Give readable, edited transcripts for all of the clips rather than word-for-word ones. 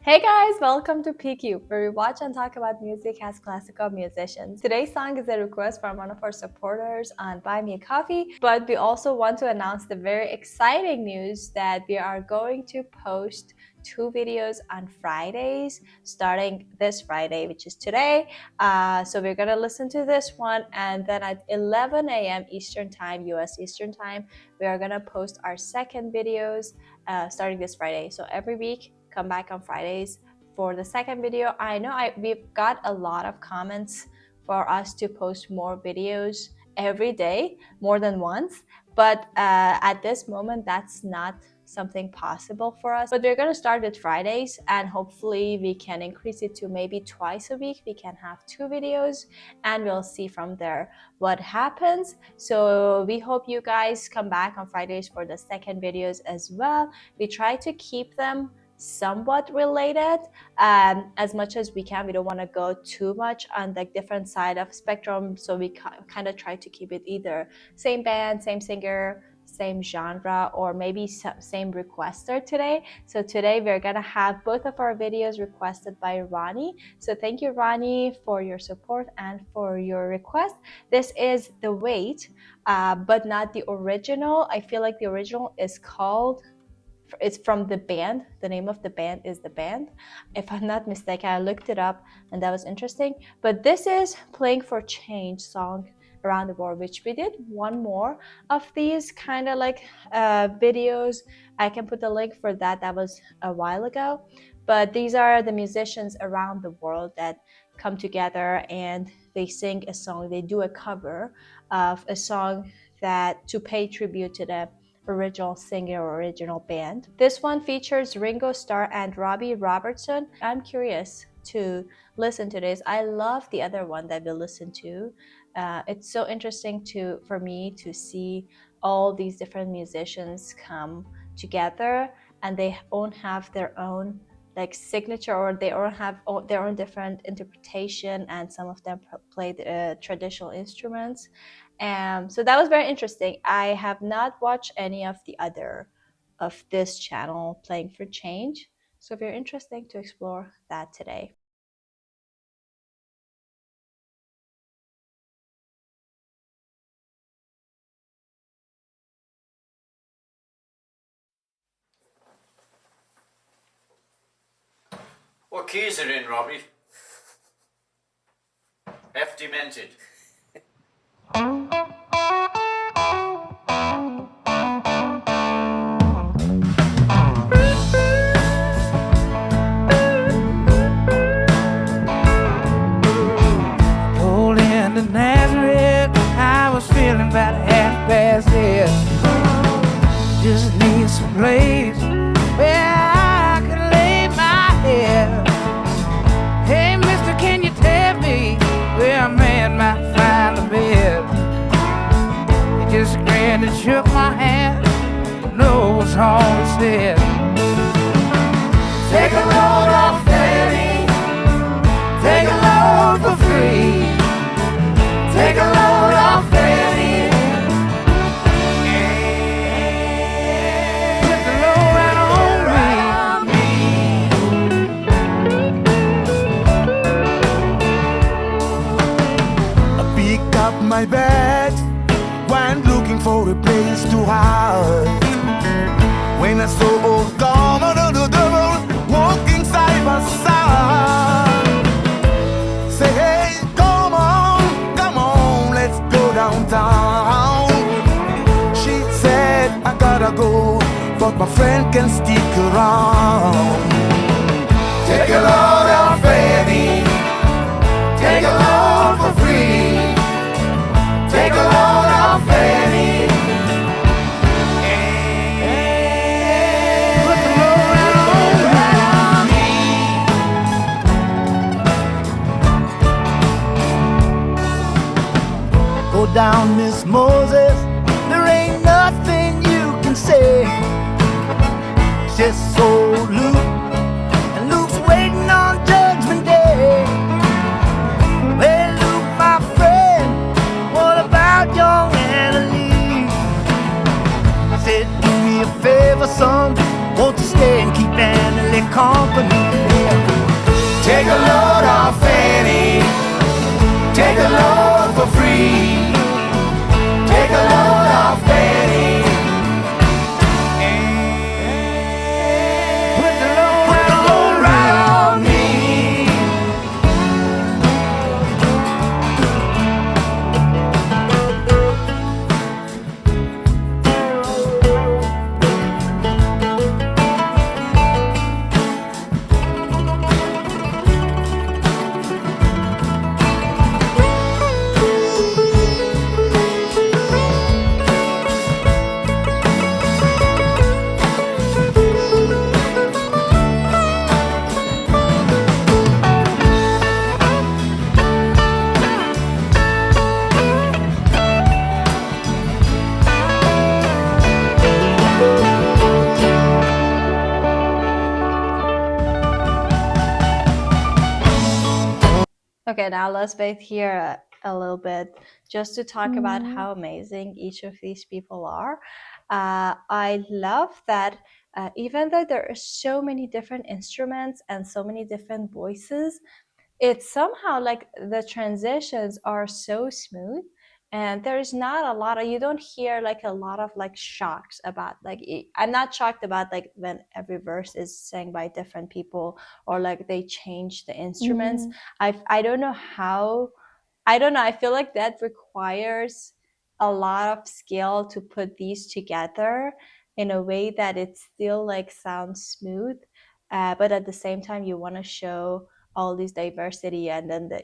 Hey guys, welcome to PQ, where we watch and talk about music as classical musicians. Today's song is a request from one of our supporters on Buy Me a Coffee, but we also want to announce the very exciting news that we are going to post 2 videos on Fridays, starting this Friday, which is today. So we're gonna listen to this one, and then at 11 a.m. Eastern Time, US Eastern Time, we are gonna post our second videos starting this Friday. So every week, come back on Fridays for the second video. I know we've got a lot of comments for us to post more videos every day, more than once, but at this moment that's not something possible for us. But we're going to start with Fridays, and hopefully we can increase it to maybe twice a week. We can have 2 videos, and we'll see from there what happens. So we hope you guys come back on Fridays for the second videos as well. We try to keep them somewhat related as much as we can. We don't want to go too much on the different side of spectrum, so we kind of try to keep it either same band, same singer, same genre, or maybe same requester today. So today we're gonna have both of our videos requested by Ronnie. So thank you, Ronnie, for your support and for your request. This is The Wait, but not the original. I feel like the original is called, it's from the band. The name of the band is The Band, if I'm not mistaken. I looked it up and that was interesting. But this is Playing for Change song around the world, which we did one more of these kind of like videos. I can put the link for that. That was a while ago. But these are the musicians around the world that come together and they sing a song. They do a cover of a song that to pay tribute to the original singer or original band. This one features Ringo Starr and Robbie Robertson. I'm curious to listen to this. I love the other one that we listened to. It's so interesting for me to see all these different musicians come together, and they all have their own like signature, or they all have their own different interpretation, and some of them play the traditional instruments. So that was very interesting. I have not watched any of the other of this channel, Playing for Change, so very interesting to explore that today. What keys are in, Robbie? F demented. Pulled into Nazareth, I was feeling about 8:30. Just need some place where I could lay my head. Hey, mister, can you tell me where a man might find a bed? He just grinned and shook my hand. No was all he said. Take a load off Fanny, take a load for free. Take a load off Fanny, put the load right on me. I picked up my bags, went looking for a place to hide. When I saw old Tom and the devil walking side by side, say, hey, come on, let's go downtown. She said, I gotta go, but my friend can stick around. Take a load off Fanny, take a load for free. Take a load off Fanny, Put the load right on me. go down, Miss Moses. There ain't nothing you can say. It's just old Luke, and Luke's waiting on Judgment Day. Well, Luke, my friend, what about young Annalie? Said, do me a favor, son, won't you stay and keep Annalie company? a load off Fanny. Take a load for free. Take a load off Fanny. Put the load around me. Okay, now let's wait here a little bit just to talk about how amazing each of these people are. I love that even though there are so many different instruments and so many different voices, it's somehow like the transitions are so smooth, and there's not a lot of, you don't hear like a lot of like shocks about like I'm not shocked about like when every verse is sang by different people or like they change the instruments. I don't know how, I don't know, I feel like that requires a lot of skill to put these together in a way that it still like sounds smooth, but at the same time you want to show all these diversity and then the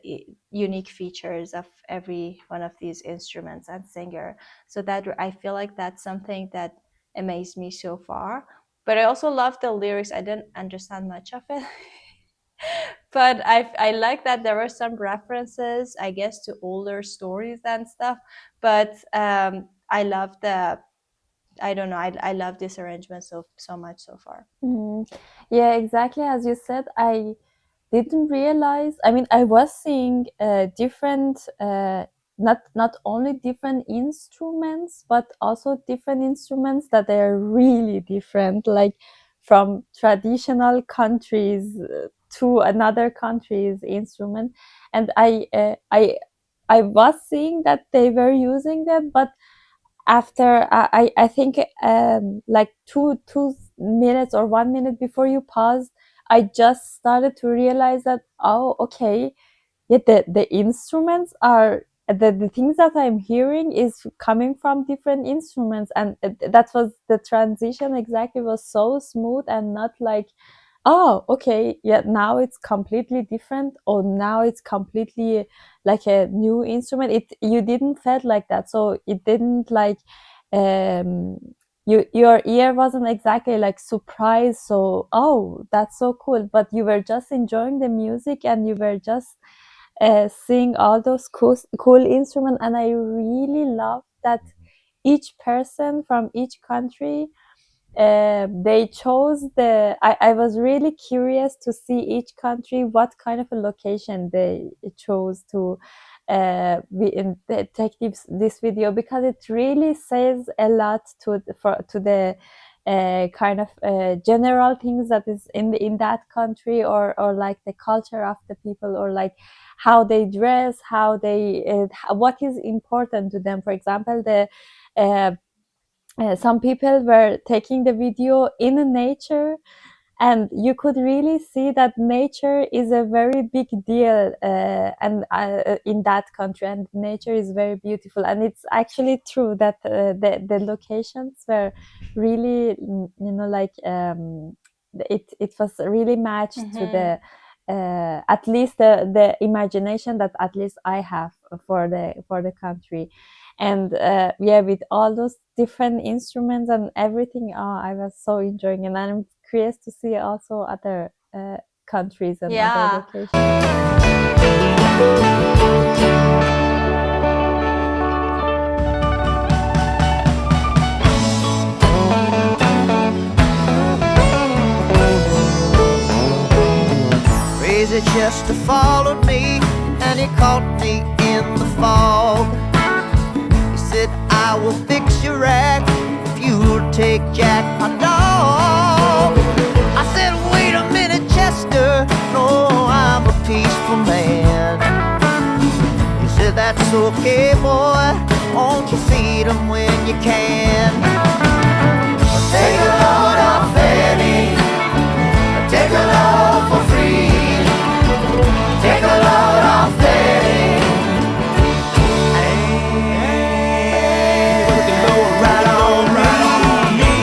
unique features of every one of these instruments and singer. So that I feel like that's something that amazed me so far. But I also love the lyrics. I didn't understand much of it. But I like that there were some references, I guess, to older stories and stuff. But I love the, I don't know, I love this arrangement so much so far. Yeah, exactly as you said. I didn't realize, I mean, I was seeing different not only different instruments but also different instruments that are really different, like from traditional countries to another country's instrument. And I was seeing that they were using them, but after I think like two minutes or 1 minute before you paused, I just started to realize that, oh, okay, yeah, the instruments are the things that I'm hearing is coming from different instruments, and that was the transition exactly, was so smooth and not like, oh, okay, yeah, now it's completely different, or now it's completely like a new instrument. You didn't felt like that, so it didn't like your ear wasn't exactly like surprised, so oh, that's so cool, but you were just enjoying the music and you were just seeing all those cool instruments. And I really love that each person from each country, they chose I was really curious to see each country what kind of a location they chose to take this video, because it really says a lot to the kind of general things that is in that country, or like the culture of the people, or like how they dress, how they what is important to them. For example, the some people were taking the video in nature, and you could really see that nature is a very big deal and in that country, and nature is very beautiful. And it's actually true that the locations were really, like it was really matched to the at least the imagination that at least I have for the country. And yeah, with all those different instruments and everything, I was so enjoying it. And I'm curious to see also other countries and other locations. Crazy Chester followed me, and he caught me in the fog. He said, I will fix your act if you'll take Jack, my dog. I said, wait a minute, Chester, no, I'm a that's okay, boy. Won't you feed them when you can? Take a load off Fanny, take a load for free. Take a load off Fanny. Put the load right on me.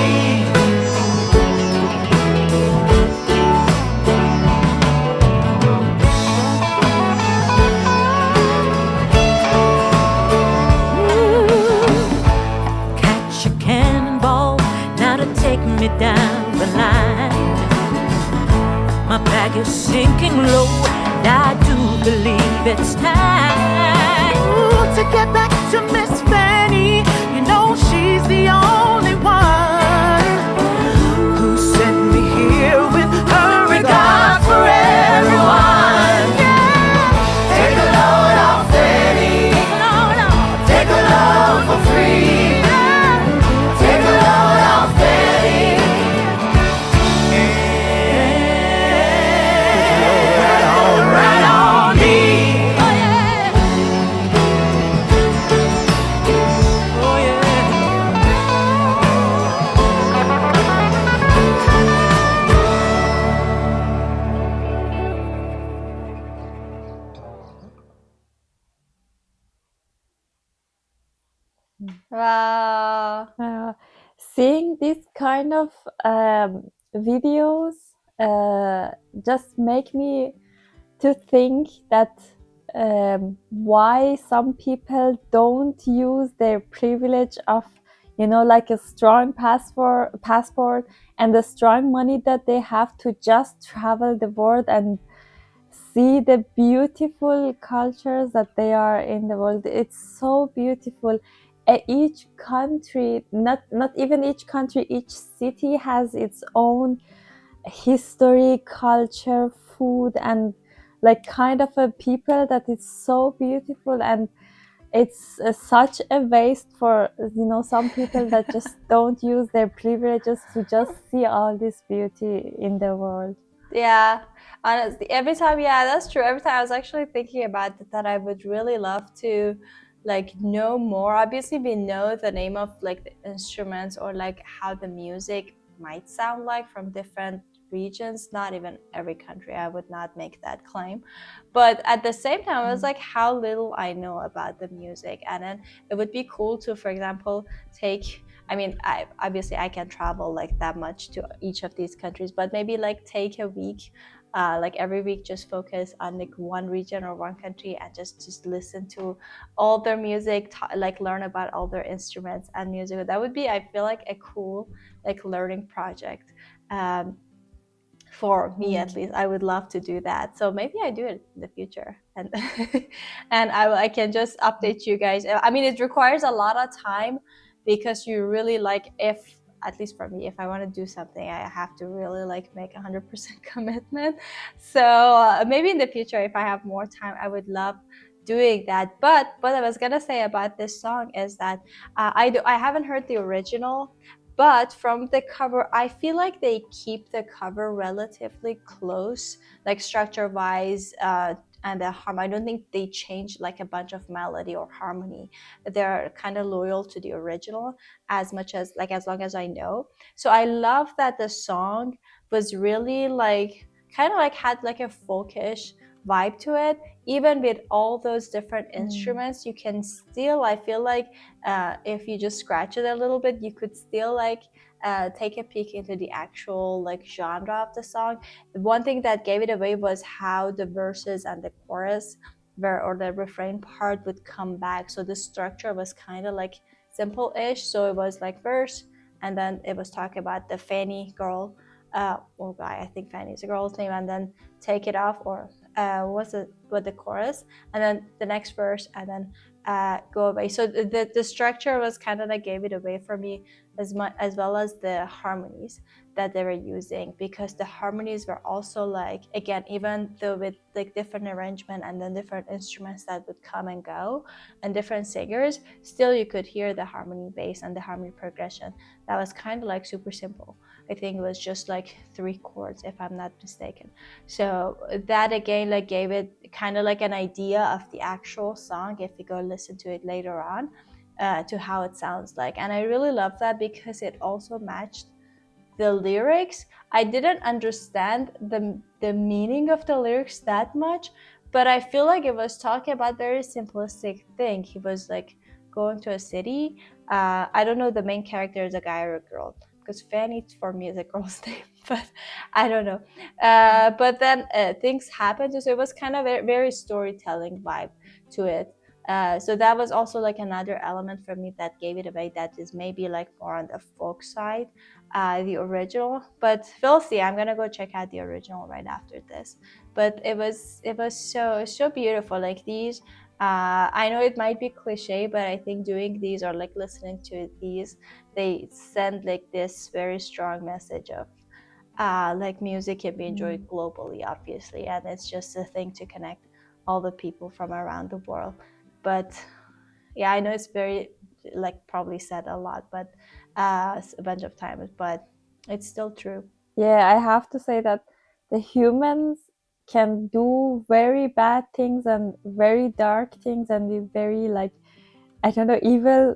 Catch a cannonball now to take me down the line. My bag is sinking low, and I do believe it's time to get back to Miss Fanny. You know she's the only one who sent me here with her regard for everyone. Yeah. Take a load off Fanny, take a load for free. Take a load off Fanny. Right on me. Oh yeah. Oh yeah. Wow. Seeing this kind of videos just make me to think that why some people don't use their privilege of, you know, like a strong passport and the strong money that they have to just travel the world and see the beautiful cultures that they are in the world. It's so beautiful. Each country, not even each country, each city has its own history, culture, food, and like kind of a people that is so beautiful. And it's such a waste for, you know, some people that just don't use their privileges to just see all this beauty in the world. Yeah, honestly, every time, yeah, that's true. Every time I was actually thinking about that I would really love to like know more. Obviously, we know the name of like the instruments or like how the music might sound like from different regions. Not even every country. I would not make that claim. But at the same time, it was like how little I know about the music. And then it would be cool to, for example, take, I mean, obviously I can travel like that much to each of these countries, but maybe like take a week, like every week, just focus on like one region or one country and just listen to all their music, like learn about all their instruments and music. That would be, I feel like, a cool like learning project. For me, at least, I would love to do that. So maybe I do it in the future, and and I can just update you guys. I mean, it requires a lot of time because you really like, if at least for me, if I want to do something, I have to really like make 100% commitment. So maybe in the future, if I have more time, I would love doing that. But what I was gonna say about this song is that I haven't heard the original, but from the cover, I feel like they keep the cover relatively close, like structure wise, and the harmony. I don't think they change like a bunch of melody or harmony. They're kind of loyal to the original as much as, like, as long as I know. So I love that the song was really like kind of like had like a folkish vibe to it. Even with all those different instruments, you can still, I feel like, if you just scratch it a little bit, you could still like take a peek into the actual like genre of the song. One thing that gave it away was how the verses and the chorus were, or the refrain part would come back. So the structure was kind of like simple-ish. So it was like verse, and then it was talking about the Fanny girl, or guy, I think Fanny is a girl's name, and then take it off, or was it with the chorus, and then the next verse, and then go away. So the structure was kind of like gave it away for me, as much as well as the harmonies that they were using, because the harmonies were also like, again, even though with like different arrangement and then different instruments that would come and go and different singers, still you could hear the harmony bass and the harmony progression that was kind of like super simple. I think it was just like 3 chords, if I'm not mistaken. So that again like gave it kind of like an idea of the actual song if you go listen to it later on, to how it sounds like. And I really love that because it also matched the lyrics. I didn't understand the meaning of the lyrics that much, but I feel like it was talking about very simplistic thing. He was like going to a city. I don't know the main character is a guy or a girl because Fanny for me is a girl's name, but I don't know. But then things happened, so it was kind of a very storytelling vibe to it. So that was also like another element for me that gave it away, that is maybe like more on the folk side, the original. But we'll see. I'm gonna go check out the original right after this. But it was so beautiful. Like these, I know it might be cliche, but I think doing these or like listening to these, they send like this very strong message of like music can be enjoyed globally, obviously, and it's just a thing to connect all the people from around the world. But yeah, I know it's very like probably said a lot, but a bunch of times, but it's still true. Yeah, I have to say that the humans can do very bad things and very dark things and be very like, I don't know, evil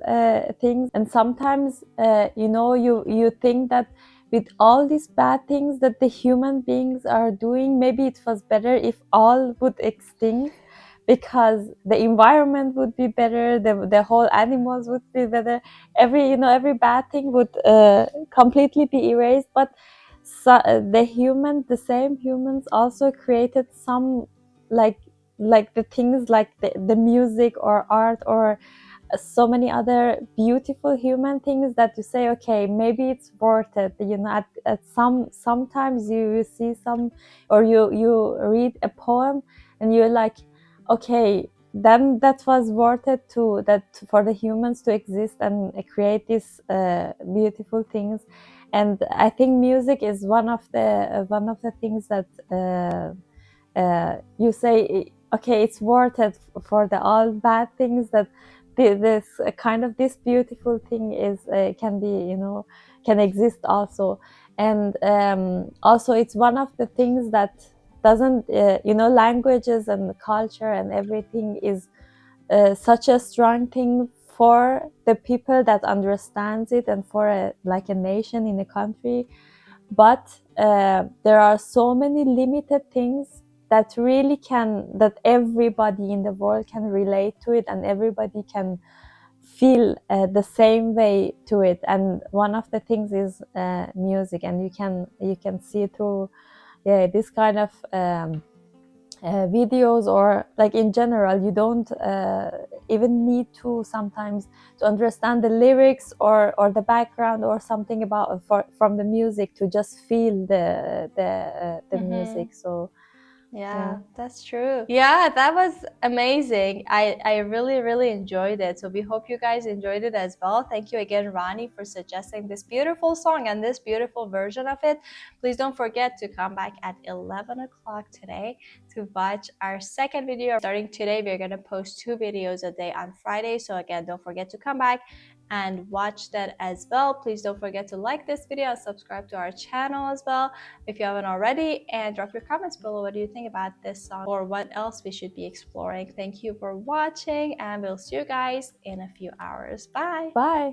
things. And sometimes, you think that with all these bad things that the human beings are doing, maybe it was better if all would extinct, because the environment would be better, the whole animals would be better, every bad thing would completely be erased. But the same humans also created some, like the things like the music or art or so many other beautiful human things that you say, okay, maybe it's worth it. At sometimes you see some, or you read a poem and you're like, okay, then that was worth it to that for the humans to exist and create these beautiful things. And I think music is one of the things that you say, okay, it's worth it for the all bad things, that this kind of this beautiful thing is can be, can exist also. And also it's one of the things that doesn't, languages and culture and everything is such a strong thing for the people that understands it, and for like a nation in a country. But there are so many limited things that everybody in the world can relate to it, and everybody can feel the same way to it. And one of the things is music, and you can see through, yeah, this kind of videos, or like in general, you don't even need to sometimes to understand the lyrics or the background or something about from the music to just feel the music. So Yeah, that's true. Yeah, that was amazing. I really, really enjoyed it. So we hope you guys enjoyed it as well. Thank you again, Ronnie, for suggesting this beautiful song and this beautiful version of it. Please don't forget to come back at 11 o'clock today to watch our second video. Starting today, we're going to post 2 videos a day on Friday. So again, don't forget to come back and watch that as well. Please don't forget to like this video and subscribe to our channel as well if you haven't already, and drop your comments below. What do you think about this song, or what else we should be exploring? Thank you for watching, and we'll see you guys in a few hours. Bye. bye.